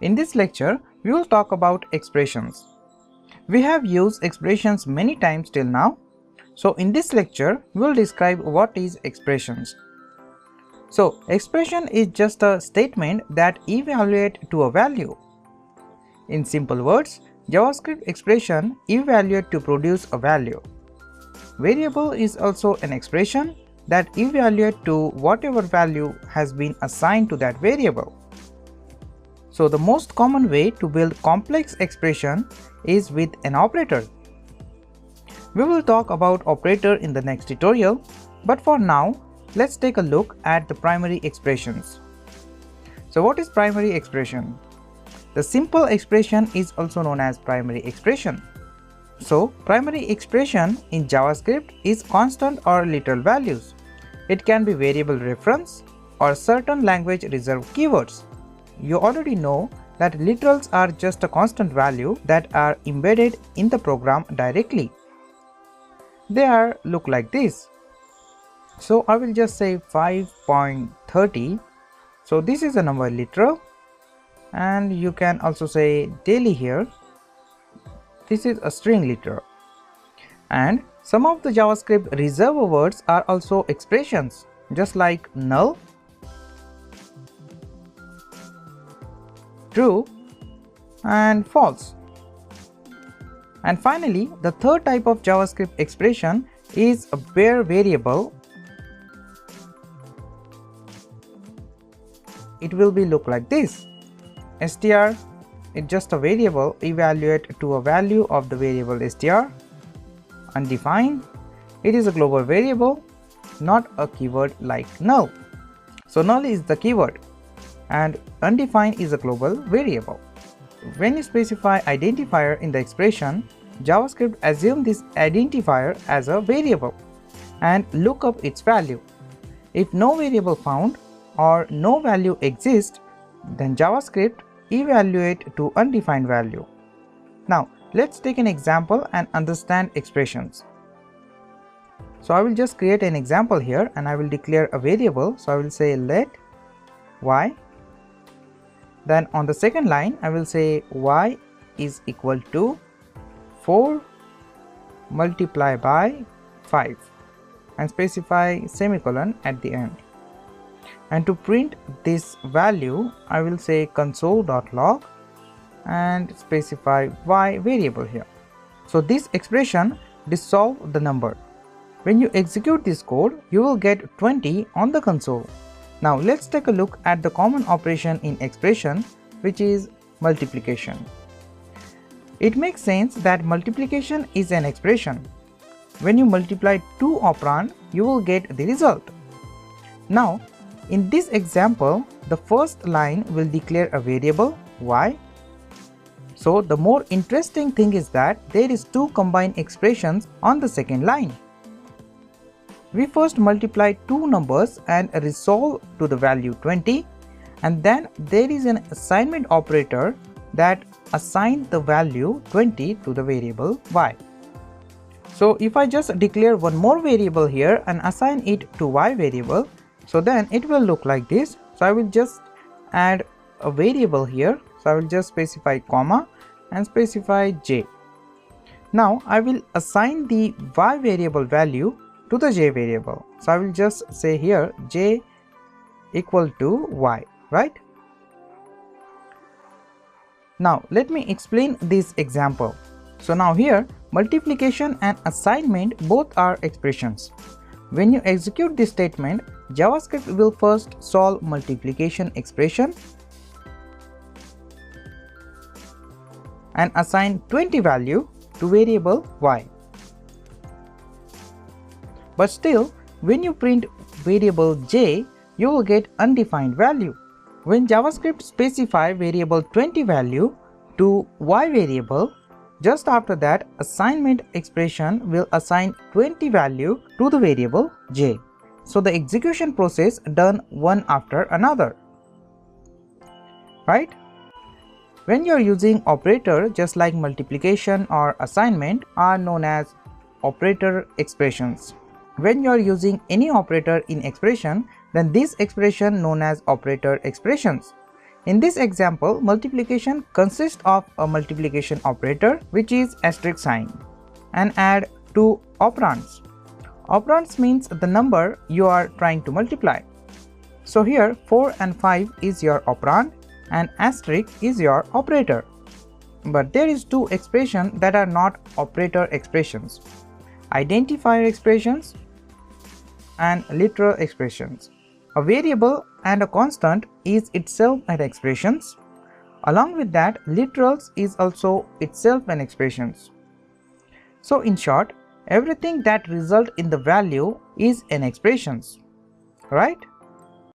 In this lecture, we will talk about expressions. We have used expressions many times till now. So in this lecture, we will describe what is expressions. So expression is just a statement that evaluates to a value. In simple words, JavaScript expression evaluates to produce a value. Variable is also an expression that evaluates to whatever value has been assigned to that variable. So the most common way to build complex expression is with an operator. We will talk about operator in the next tutorial, but for now, let's take a look at the primary expressions. So what is primary expression? The simple expression is also known as primary expression. So primary expression in JavaScript is constant or literal values. It can be variable reference or certain language reserved keywords. You already know that literals are just a constant value that are embedded in the program directly. They look like this. So I will just say 5.30. So this is a number literal, and you can also say daily here. This is a string literal. And some of the JavaScript reserve words are also expressions, just like null, true, and false. And finally, the third type of JavaScript expression is a bare variable. It will be look like this. str is just a variable evaluate to a value of the variable str. Undefined, it is a global variable, not a keyword like null. So null is the keyword and undefined is a global variable. When you specify identifier in the expression, JavaScript assumes this identifier as a variable and look up its value. If no variable found or no value exists, then JavaScript evaluate to undefined value. Now let's take an example and understand expressions. So I will just create an example here and I will declare a variable. So I will say let y. Then on the second line I will say y is equal to 4 multiplied by 5 and specify semicolon at the end. And to print this value, I will say console.log and specify y variable here. So this expression dissolves the number. When you execute this code, you will get 20 on the console. Now let's take a look at the common operation in expression, which is multiplication. It makes sense that multiplication is an expression. When you multiply two operands, you will get the result. Now in this example, the first line will declare a variable y. So the more interesting thing is that there is two combined expressions on the second line. We first multiply two numbers and resolve to the value 20, and then there is an assignment operator that assigns the value 20 to the variable y. So if I just declare one more variable here and assign it to y variable, so then it will look like this. So I will just add a variable here. So I will just specify comma and specify j. Now I will assign the y variable value to the j variable. So I will just say here j equal to y, right? Now let me explain this example. So now here multiplication and assignment both are expressions. When you execute this statement, JavaScript will first solve multiplication expression and assign 20 value to variable y. But still, when you print variable j, you will get undefined value. When JavaScript specify variable 20 value to y variable, just after that assignment expression will assign 20 value to the variable j. So the execution process done one after another, right? When you are using operator just like multiplication or assignment are known as operator expressions. When you are using any operator in expression, then this expression known as operator expressions. In this example, multiplication consists of a multiplication operator which is asterisk sign and add two operands. Operands means the number you are trying to multiply. So here 4 and 5 is your operand and asterisk is your operator. But there is two expressions that are not operator expressions: identifier expressions and literal expressions. A variable and a constant is itself an expression. Along with that, literals is also itself an expression. So in short, everything that results in the value is an expression, right?